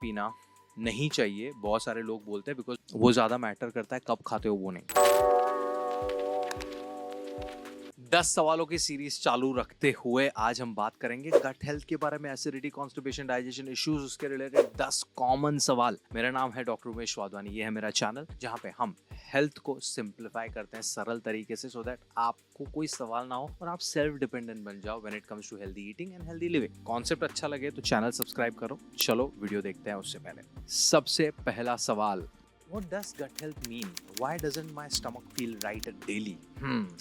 पीना नहीं चाहिए, बहुत सारे लोग बोलते हैं, बिकॉज वो ज़्यादा मैटर करता है कब खाते हो वो नहीं। 10 सवालों की सीरीज चालू रखते हुए आज हम बात करेंगे गट हेल्थ के बारे में, एसिडिटी, कॉन्स्टिपेशन, डाइजेशन इश्यूज, उसके रिलेटेड 10 कॉमन सवाल। मेरा नाम है डॉक्टर उमेश वाधवानी, ये है मेरा चैनल जहां पे हम हेल्थ को सिंप्लीफाई करते हैं सरल तरीके से, सो दैट आपको कोई सवाल ना हो और आप सेल्फ डिपेंडेंट बन जाओ when it comes to healthy eating and healthy living. Concept अच्छा लगे तो चैनल सब्सक्राइब करो। चलो वीडियो देखते हैं। उससे पहले सबसे पहला सवाल, What does gut health mean? Why doesn't my stomach feel right daily?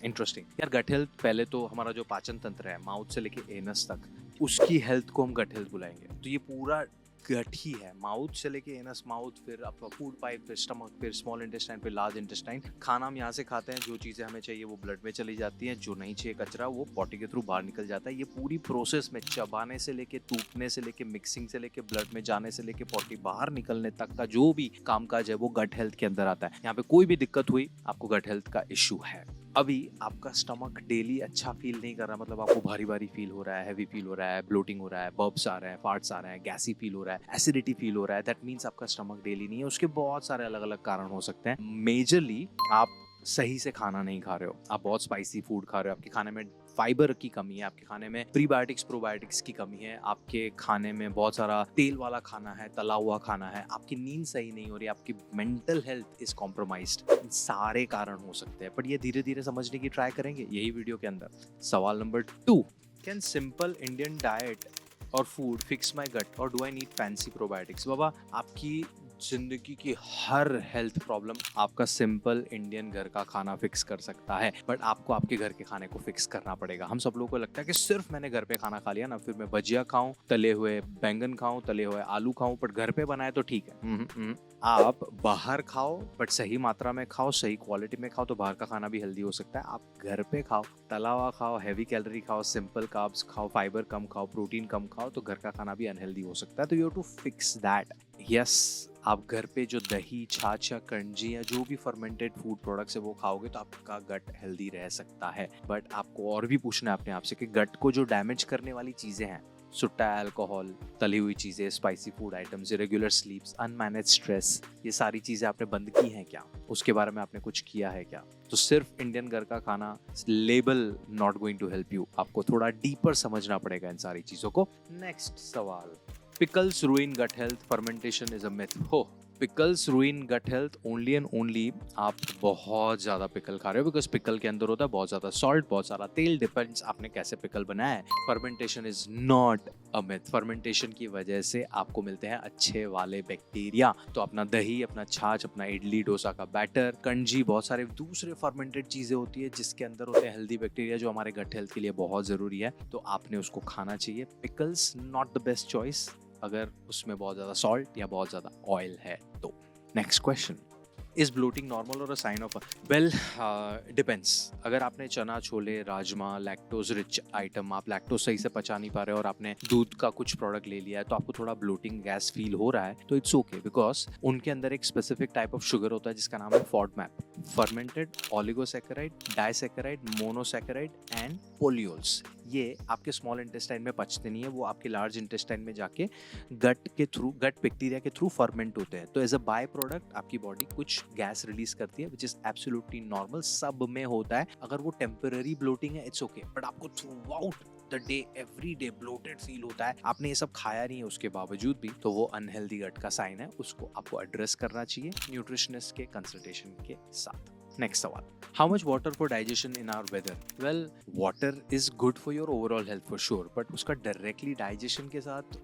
Interesting. यार गट हेल्थ, पहले तो हमारा जो पाचन तंत्र है माउथ से लेके एनस तक, उसकी हेल्थ को हम गट हेल्थ बुलाएंगे। तो ये पूरा गट ही है, माउथ से लेके एनस, माउथ फिर आपका फूड पाइप, फिर स्टमक, फिर स्मॉल इंटेस्टाइन, फिर लार्ज इंटेस्टाइन। खाना हम यहाँ से खाते हैं, जो चीज़ें हमें चाहिए वो ब्लड में चली जाती हैं, जो नहीं चाहिए कचरा वो पॉटी के थ्रू बाहर निकल जाता है। ये पूरी प्रोसेस में चबाने से लेके, टूटने से लेके, मिक्सिंग से लेके, ब्लड में जाने से लेके, पॉटी बाहर निकलने तक का जो भी कामकाज है वो गट हेल्थ के अंदर आता है। यहाँ पे कोई भी दिक्कत हुई, आपको गट हेल्थ का इश्यू है। अभी आपका स्टमक डेली अच्छा फील नहीं कर रहा, मतलब आपको भारी भारी फील हो रहा है, हैवी फील हो रहा है, ब्लोटिंग हो रहा है, बर्ब्स आ रहे हैं, फार्ट्स आ रहे हैं, गैसी फील हो रहा है, एसिडिटी फील हो रहा है, दैट मीन्स आपका स्टमक डेली नहीं है। उसके बहुत सारे अलग अलग कारण हो सकते हैं। मेजरली आप सही से खाना नहीं खा रहे हो, आप बहुत स्पाइसी फूड खा रहे हो, आपके खाने में फाइबर की कमी है, आपके खाने में प्रीबायोटिक्स प्रोबायोटिक्स की कमी है, आपके खाने में बहुत सारा तेल वाला खाना है, तला हुआ खाना है, आपकी नींद सही नहीं हो रही, आपकी मेंटल हेल्थ इज कॉम्प्रोमाइज्ड। सारे कारण हो सकते हैं, बट ये धीरे धीरे समझने की ट्राई करेंगे यही वीडियो के अंदर। सवाल नंबर 2, कैन सिंपल इंडियन डाइट और फूड फिक्स माई गट और do I need fancy probiotics? बाबा, आपकी जिंदगी की हर हेल्थ प्रॉब्लम आपका सिंपल इंडियन घर का खाना फिक्स कर सकता है, बट आपको आपके घर के खाने को फिक्स करना पड़ेगा। हम सब लोगों को लगता है कि सिर्फ मैंने घर पे खाना खा लिया ना, फिर मैं भजिया खाऊं, तले हुए बैंगन खाऊं, तले हुए आलू खाऊं, बट घर पे बनाए तो ठीक है। आप बाहर खाओ, बट सही मात्रा में खाओ, सही क्वालिटी में खाओ, तो बाहर का खाना भी हेल्दी हो सकता है। आप घर पे खाओ, तला हुआ खाओ, हैवी कैलोरी खाओ, सिंपल कार्ब्स खाओ, फाइबर कम खाओ, प्रोटीन कम खाओ, तो घर का खाना भी अनहेल्दी हो सकता है। तो you have to fix that. Yes, आप घर पे जो दही, छाछ या कंजी या जो भी फर्मेंटेड फूड प्रोडक्ट्स है वो खाओगे तो आपका गट हेल्दी रह सकता है। बट आपको और भी पूछना है अपने आप से कि गट को जो डैमेज करने वाली चीजें हैं, सुट्टा अल्कोहल, तली हुई चीजें, spicy food items, irregular स्लीप्स, unmanaged stress, ये सारी चीजें आपने बंद की हैं क्या? उसके बारे में आपने कुछ किया है क्या? तो सिर्फ इंडियन घर का खाना label not going to help you, आपको थोड़ा डीपर समझना पड़ेगा इन सारी चीजों को। नेक्स्ट सवाल, pickles ruin gut health, fermentation is a myth? हो, pickles ruin gut health only and only आप बहुत ज़्यादा पिकल खा रहे हो, बिकॉज पिकल के अंदर होता है बहुत ज़्यादा सॉल्ट, बहुत सारा तेल, डिपेंड्स आपने कैसे पिकल बनाया है। Fermentation is not a myth. Fermentation की वजह से आपको मिलते हैं अच्छे वाले बैक्टीरिया। तो अपना दही, अपना छाछ, अपना इडली डोसा का बैटर, कंजी, बहुत सारे दूसरे फर्मेंटेड चीज़ें होती है जिसके अंदर होते हैं हेल्दी बैक्टीरिया जो हमारे गट हेल्थ के लिए बहुत ज़रूरी है, तो आपने उसको खाना चाहिए। Pickles not the best choice अगर उसमें बहुत ज़्यादा सॉल्ट या बहुत ज़्यादा ऑयल है तो। Next question, is bloating normal or a sign of? Well, depends. अगर आपने चना, छोले, राजमा, लैक्टोज रिच आइटम, आप लैक्टोज सही से पचा नहीं पा रहे और आपने दूध का कुछ प्रोडक्ट ले लिया है, तो आपको थोड़ा ब्लोटिंग गैस फील हो रहा है, तो इट्स ओके, बिकॉज उनके अंदर एक स्पेसिफिक टाइप ऑफ शुगर होता है जिसका नाम है FODMAP, fermented ऑलिगोसैकेराइड, disaccharide, monosaccharide and पोलियोल्स। ये आपके स्मॉल इंटेस्टाइन में पचते नहीं है, वो आपके लार्ज इंटेस्टाइन में जाके गट के थ्रू, गट बैक्टीरिया के थ्रू फर्मेंट होते हैं। तो एज अ बाय प्रोडक्ट आपकी बॉडी कुछ गैस रिलीज करती है, विच इज एब्सोल्युटली नॉर्मल, सब में होता है। अगर वो टेम्पररी ब्लोटिंग है, इट्स ओके, बट आपको through out the day, every day bloated feel होता है, आपने ये सब खाया नहीं है उसके बावजूद भी, तो वो अनहेल्दी गट का साइन है, उसको आपको एड्रेस करना चाहिए न्यूट्रिशनिस्ट के कंसल्टेशन के साथ। नेक्स्ट सवाल, how much water for digestion in our weather? Well, water is good for your overall health for sure, but उसका डायरेक्टली डाइजेशन के साथ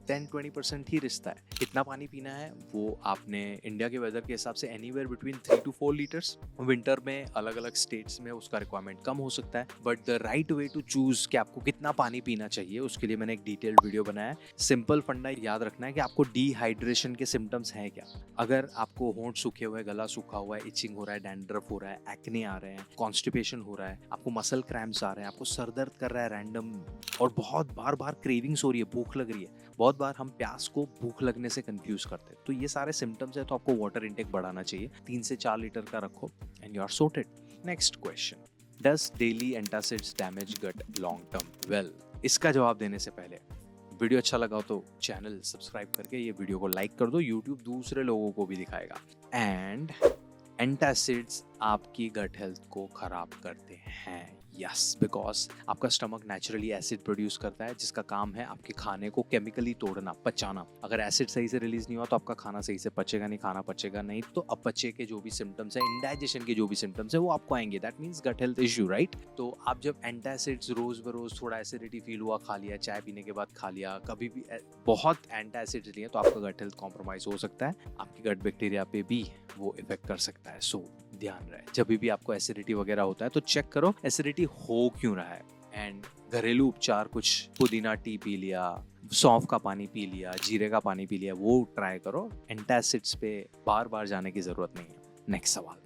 10-20% ही रिश्ता है। कितना पानी पीना है वो आपने इंडिया के वेदर के हिसाब से anywhere between 3 to 4 litres. Winter में अलग अलग स्टेट्स में उसका रिक्वायरमेंट कम हो सकता है, but the right way to choose कि आपको कितना पानी पीना चाहिए, उसके लिए मैंने एक डिटेल्ड वीडियो बनाया है। सिंपल फंडा याद रखना है कि आपको डिहाइड्रेशन के सिम्टम्स हैं क्या। अगर आपको होंठ सूखे हुए, गला सूखा हुआ है, इचिंग हो रहा है, डैंड्रफ हो रहा है, एक्ने आ रहे हैं, कॉन्स्टिपेशन हो रहा है, आपको मसल क्रैम्प्स आ रहे हैं, आपको सर दर्द कर रहा है रैंडम, और बहुत बार बार क्रेविंग्स हो रही है, भूख लग रही है, बहुत बार हम प्यास को भूख लगने से कंफ्यूज करते हैं, तो ये सारे सिम्टम्स है, तो आपको वाटर इंटेक बढ़ाना चाहिए, 3 से 4 लीटर का रखो and you are sorted. Next question, does daily antacids damage gut long term? Well, इसका जवाब देने से पहले वीडियो अच्छा लगा तो चैनल सब्सक्राइब करके ये वीडियो को लाइक कर दो, यूट्यूब दूसरे लोगों को भी दिखाएगा। एंड एंटासिड्स आपकी गट हेल्थ को खराब करते हैं। यस, बिकॉज आपका स्टमक नेचुरली एसिड प्रोड्यूस करता है जिसका काम है आपके खाने को केमिकली तोड़ना, पचाना। अगर एसिड सही से रिलीज नहीं हुआ तो आपका खाना सही से पचेगा नहीं, खाना पचेगा नहीं तो अपचे के जो भी सिम्टम्स है, इंडाइजेशन के जो भी सिम्टम्स है वो आपको आएंगे। That means gut health issue, right? तो आप जब एंटासिड्स रोज बरोज थोड़ा एसिडिटी फील हुआ, खा लिया, चाय पीने के बाद खा लिया, कभी भी बहुत एंटासिड्स लिए तो आपका गट हेल्थ कॉम्प्रोमाइज हो सकता है, आपकी गट बैक्टीरिया पे भी वो इफेक्ट कर सकता है। सो ध्यान रहे, जब भी आपको एसिडिटी वगैरह होता है तो चेक करो एसिडिटी हो क्यों रहा है। एंड घरेलू उपचार, कुछ पुदीना टी पी लिया, सौंफ का पानी पी लिया, जीरे का पानी पी लिया, वो ट्राई करो। एंटासिड्स पे बार बार जाने की जरूरत नहीं है। नेक्स्ट सवाल,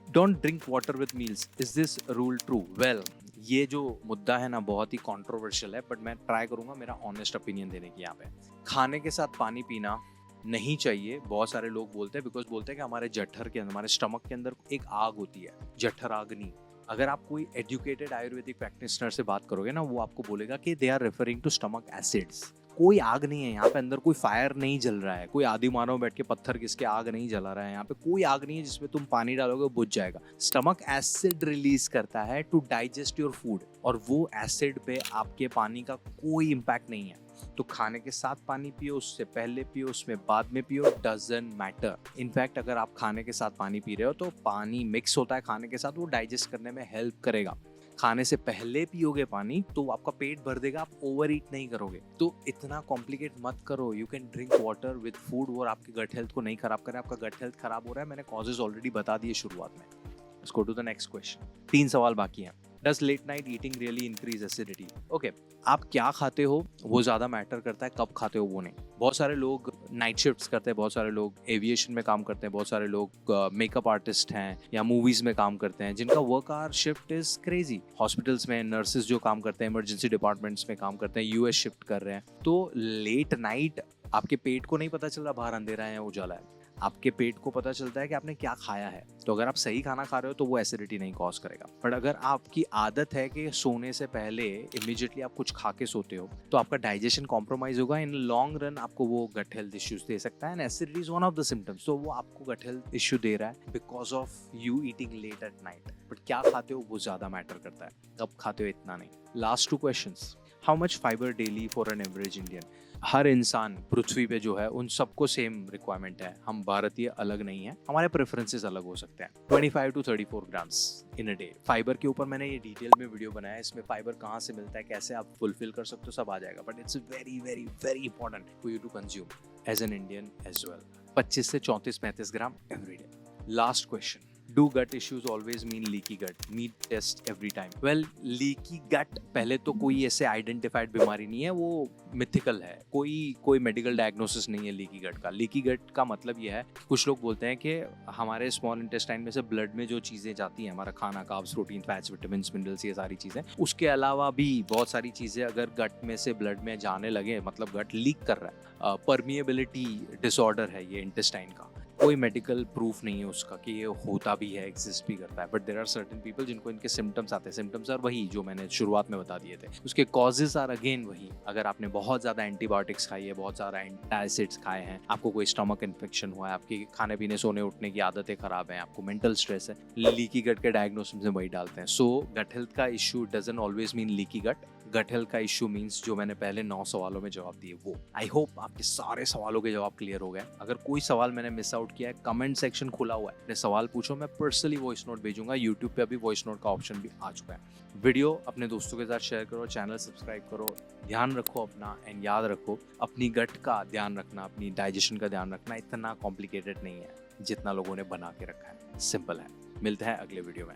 don't drink water with meals, is this rule true? Well, ये जो मुद्दा है ना बहुत ही कंट्रोवर्शियल है, बट मैं ट्राई करूंगा मेरा ऑनेस्ट ओपिनियन देने की। यहाँ पे खाने के साथ पानी पीना नहीं चाहिए। बहुत सारे लोग बोलते हैं, बिकॉज बोलते हैं कि हमारे जठर के अंदर, हमारे स्टमक के अंदर एक आग होती है, जठर अग्नि। अगर आप कोई एजुकेटेड आयुर्वेदिक प्रैक्टिशनर से बात करोगे ना, वो आपको बोलेगा कि they are referring to stomach acids. कोई आग नहीं है यहाँ पे, अंदर कोई फायर नहीं जल रहा है, कोई आदि मानव बैठ के पत्थर घिस के आग नहीं जला रहा है। यहाँ पे कोई आग नहीं है जिसमें तुम पानी डालोगे बुझ जाएगा। स्टमक एसिड रिलीज करता है टू डाइजेस्ट योर फूड, और वो एसिड पे आपके पानी का कोई इम्पैक्ट नहीं है। तो खाने के साथ पानी पियो, उससे पहले पियो, उसमें बाद में पियो, डजंट मैटर। इनफैक्ट अगर आप खाने के साथ पानी पी रहे हो तो पानी मिक्स होता है खाने के साथ, वो डाइजेस्ट करने में हेल्प करेगा। खाने से पहले पियोगे पानी तो आपका पेट भर देगा, आप ओवर ईट नहीं करोगे। तो इतना कॉम्प्लिकेट मत करो। You can drink water with food, और आपकी गट हेल्थ को नहीं खराब करे। आपका गट हेल्थ खराब हो रहा है, मैंने कॉजेज ऑलरेडी बता दिए शुरुआत में। Let's go to the next question. 3 सवाल बाकी हैं। Does late night eating really increase acidity? Okay, आप क्या खाते हो वो ज़्यादा मैटर करता है, कब खाते हो वो नहीं। बहुत सारे लोग नाइट शिफ्ट्स करते हैं, बहुत सारे लोग एविएशन में काम करते हैं, बहुत सारे लोग मेकअप आर्टिस्ट हैं या मूवीज में काम करते हैं, जिनका work hour shift is crazy. Hospitals में नर्सेज जो काम करते हैं, इमरजेंसी डिपार्टमेंट्स में काम करते हैं, यूएस शिफ्ट कर रहे हैं। तो लेट नाइट आपके पेट को नहीं पता चल रहा बाहर अंधेरा है या उजाला है, आपके पेट को पता चलता है कि आपने क्या खाया है। तो अगर आप सही खाना खा रहे हो तो वो एसिडिटी नहीं कॉज करेगा। बट अगर आपकी आदत है कि सोने से पहले इमीडिएटली आप कुछ खा के सोते हो तो आपका डाइजेशन कॉम्प्रोमाइज होगा। इन लॉन्ग रन आपको वो गट हेल्थ इश्यूज दे सकता है, and acidity is one of the symptoms. तो वो आपको गट हेल्थ इश्यू दे रहा है because of you eating late at night. But क्या खाते हो वो ज्यादा मैटर करता है, कब खाते हो इतना नहीं। Last 2 questions. How much fibre daily for an average Indian? हर इंसान पृथ्वी पे जो है उन सबको सेम रिक्वायरमेंट है। हम भारतीय अलग नहीं है, हमारे प्रेफरेंसेस अलग हो सकते हैं। 25 to 34 grams in a day. Fibre के ऊपर मैंने ये डिटेल में वीडियो बनाया है, इसमें फाइबर कहाँ से मिलता है, कैसे आप फुलफिल कर सकते हो, सब आ जाएगा। But it's very very very important for you to consume as an Indian as well. 25 से 34-35 gram every day. Last question, Do gut issues always mean leaky gut? Need test every time. Well, leaky gut पहले तो कोई ऐसे identified बीमारी नहीं है, वो mythical है। कोई मेडिकल डायग्नोसिस नहीं है लीकी गट का। लीकी गट का मतलब ये है, कुछ लोग बोलते हैं कि हमारे स्मॉल इंटेस्टाइन में से ब्लड में जो चीज़ें जाती हैं, हमारा खाना, carbs, protein, fats, vitamins, minerals, ये सारी चीज़ें, उसके अलावा भी बहुत सारी चीज़ें अगर गट में से ब्लड में जाने लगे, मतलब गट लीक कर रहा है। परमिएबिलिटी डिसऑर्डर है ये इंटेस्टाइन का। कोई मेडिकल प्रूफ नहीं है उसका कि ये होता भी है, एग्जिस्ट भी करता है। But there are certain people जिनको इनके सिम्टम्स आते हैं। सिम्टम्स आर वही जो मैंने शुरुआत में बता दिए थे। उसके कॉजेज आर अगेन वही। अगर आपने बहुत ज़्यादा एंटीबायोटिक्स खाई है, बहुत ज़्यादा एंटासिड्स खाए हैं, आपको कोई स्टमक इन्फेक्शन हुआ है, आपकी खाने पीने सोने उठने की आदतें खराब हैं, आपको मेंटल स्ट्रेस है, लीकी गट के डायग्नोसिस में वही डालते हैं। सो गट हेल्थ का issue doesn't always mean leaky gut. Gut health का इशू मीन्स जो मैंने पहले 9 सवालों में जवाब दिए वो। आई होप आपके सारे सवालों के जवाब क्लियर हो गए। अगर कोई सवाल मैंने मिस आउट किया है, कमेंट सेक्शन खुला हुआ है, अपने सवाल पूछो, मैं पर्सनली वॉइस नोट भेजूंगा। यूट्यूब पे अभी वॉइस नोट का ऑप्शन भी आ चुका है। वीडियो अपने दोस्तों के साथ शेयर करो, चैनल सब्सक्राइब करो, ध्यान रखो अपना, एंड याद रखो अपनी गट का ध्यान रखना, अपनी डाइजेशन का ध्यान रखना इतना कॉम्प्लिकेटेड नहीं है जितना लोगों ने बना के रखा है। सिंपल है। मिलते हैं अगले वीडियो में।